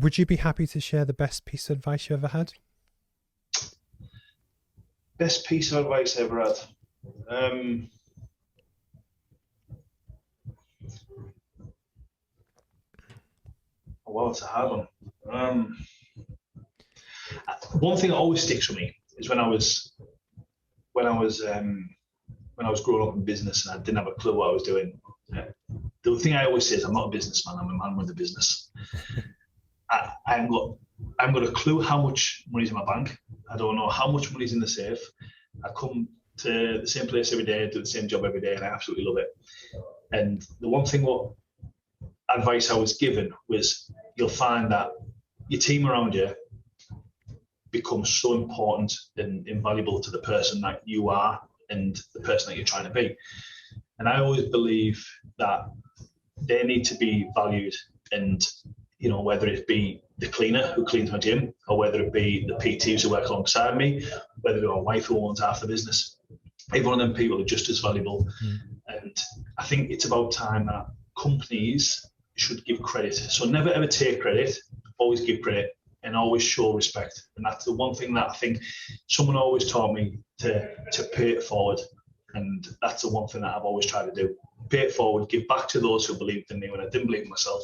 Would you be happy to share the best piece of advice you ever had? Best piece of advice I ever had. Well, it's a hard one. One thing that always sticks with me is when I was growing up in business and I didn't have a clue what I was doing. The thing I always say is I'm not a businessman. I'm a man with a business. I haven't got a clue how much money's in my bank. I don't know how much money's in the safe. I come to the same place every day, do the same job every day, and I absolutely love it. And the one thing, what advice I was given was, you'll find that your team around you becomes so important and invaluable to the person that you are and the person that you're trying to be. And I always believe that they need to be valued, and whether it be the cleaner who cleans my gym, or whether it be the PTs who work alongside me, whether it be my wife who owns half the business, every one of them people are just as valuable. And I think it's about time that companies should give credit. So never ever take credit, always give credit, and always show respect. And that's the one thing that I think someone always taught me, to pay it forward. And that's the one thing that I've always tried to do. Pay it forward, give back to those who believed in me when I didn't believe in myself.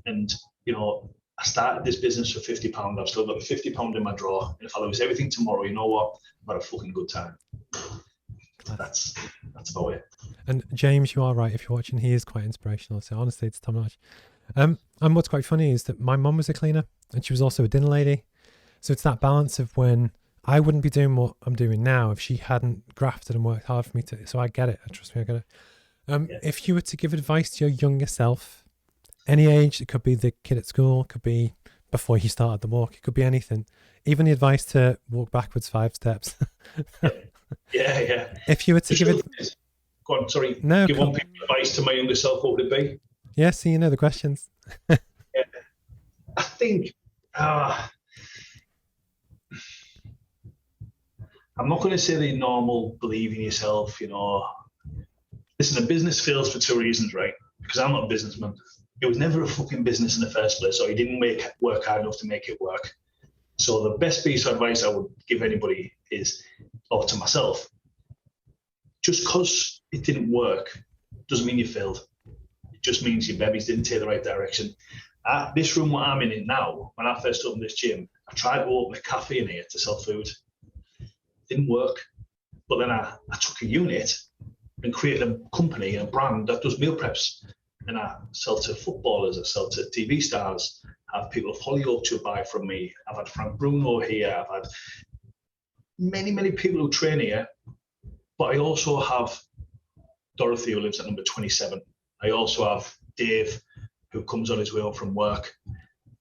And, I started this business for £50. I've still got £50 in my drawer. And if I lose everything tomorrow, you know what? I've had a fucking good time. That's about it. And James, you are right. If you're watching, he is quite inspirational. So honestly, it's top notch. And what's quite funny is that my mum was a cleaner and she was also a dinner lady. So it's that balance of when I wouldn't be doing what I'm doing now if she hadn't grafted and worked hard for me to. So I get it. Trust me, I get it. If you were to give advice to your younger self, any age, it could be the kid at school, it could be before you started the walk, it could be anything. Even the advice to walk backwards 5 steps. Yeah. If you were to give it, go on. Sorry. No. Give one piece of advice to my younger self. What would it be? Yeah. So the questions. Yeah. I think. I'm not going to say the normal believe in yourself. Listen, a business fails for 2 reasons, right? Because I'm not a businessman. It was never a fucking business in the first place, or you didn't work hard enough to make it work. So the best piece of advice I would give anybody is, or to myself, just because it didn't work doesn't mean you failed. It just means your babies didn't take the right direction. This room what I'm in now, when I first opened this gym, I tried to open a cafe in here to sell food. It didn't work. But then I took a unit and created a company, a brand that does meal preps. And I sell to footballers, I sell to TV stars, I have people of Hollyoaks who buy from me. I've had Frank Bruno here, I've had many, many people who train here. But I also have Dorothy who lives at number 27. I also have Dave who comes on his way home from work.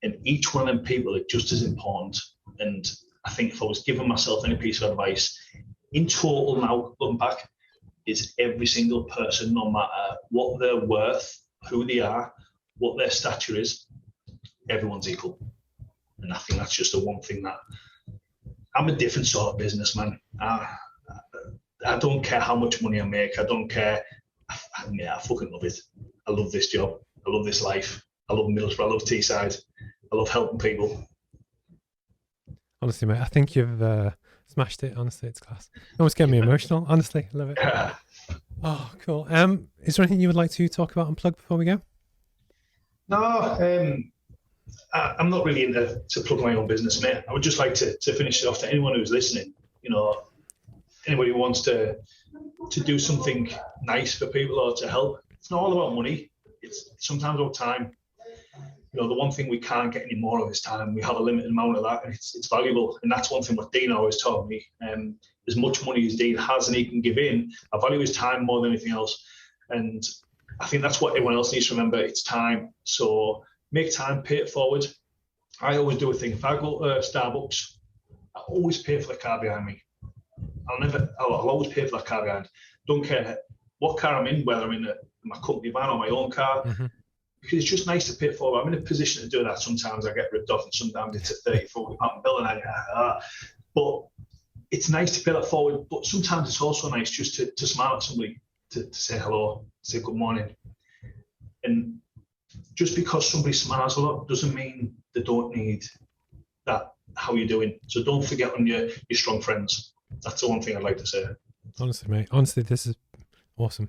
And each one of them people are just as important. And I think if I was giving myself any piece of advice, in total now, looking back, is every single person, no matter what they're worth, who they are, what their stature is, everyone's equal. And I think that's just the one thing that I'm a different sort of businessman. I don't care how much money I make. I don't care. I fucking love it. I love this job. I love this life. I love Middlesbrough. I love Teesside. I love helping people. Honestly, mate, I think you've smashed it. Honestly, it's class. It almost get me emotional. Honestly, love it. Oh, cool. Is there anything you would like to talk about and plug before we go? No, I'm not really into to plug my own business, mate. I would just like to finish it off to anyone who's listening. Anybody who wants to do something nice for people or to help. It's not all about money. It's sometimes about time. The one thing we can't get any more of is time. We have a limited amount of that, and it's valuable. And that's one thing what Dean always taught me. As much money as Dean has and he can give in, I value his time more than anything else. And I think that's what everyone else needs to remember. It's time. So make time, pay it forward. I always do a thing. If I go to Starbucks, I always pay for the car behind me. I'll always pay for that car behind. Don't care what car I'm in, whether I'm in my company van or my own car. Mm-hmm. Because it's just nice to pay forward. I'm in a position to do that. Sometimes I get ripped off and sometimes it's a 30, 40 pound bill and but it's nice to pay that forward. But sometimes it's also nice just to smile at somebody, to say hello, say good morning. And just because somebody smiles a lot doesn't mean they don't need that. How you doing? So don't forget on your strong friends. That's the one thing I'd like to say. Honestly, mate. Honestly, this is awesome.